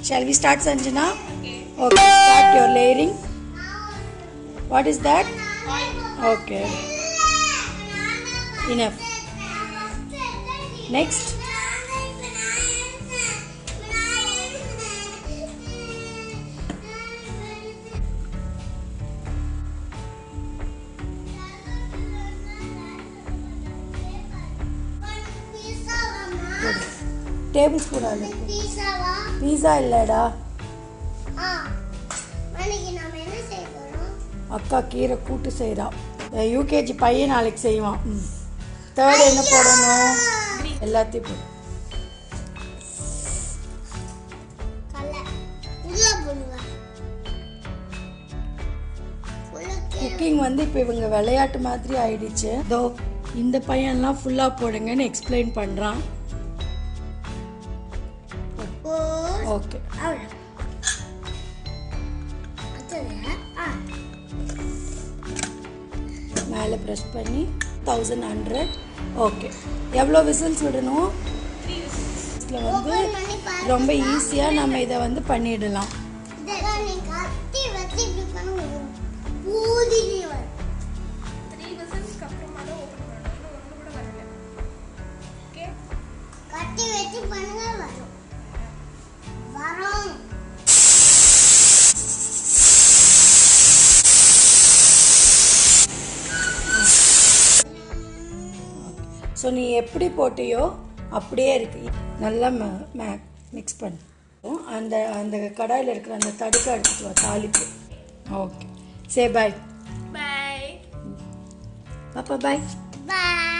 Shall we start, Sanjana? Okay, start your layering. What is that? Okay. Enough. Next. Tablespoon pizza illada akka keera kootu seira UKG paiyan naaliki seivan third enna podanum ellathiyum podu cooking வந்து இப்போ இவங்க விளையாட்டு மாதிரி ஆயிடுச்சு தோ இந்த பையன்லாம் ஃபுல்லா போடுங்கன்னு எக்ஸ்பிளைன் பண்றான் ஓகே மேலே ப்ரெஸ் பண்ணி 1100 ஓகே எவ்வளோ விசில்ஸ் விடணும் 3 விசில்ஸ்ல வந்து ரொம்ப ஈஸியாக நம்ம இதை வந்து பண்ணிடலாம் ஸோ நீ எப்படி போட்டியோ அப்படியே இருக்கு நல்லா மிக்ஸ் பண்ணு அந்த அந்த கடாயில் இருக்கிற அந்த தடுக்க எடுத்துட்டு வா தாளிப்பு ஓகே சே பாய் பாய் பாப்பா பாய் பாய்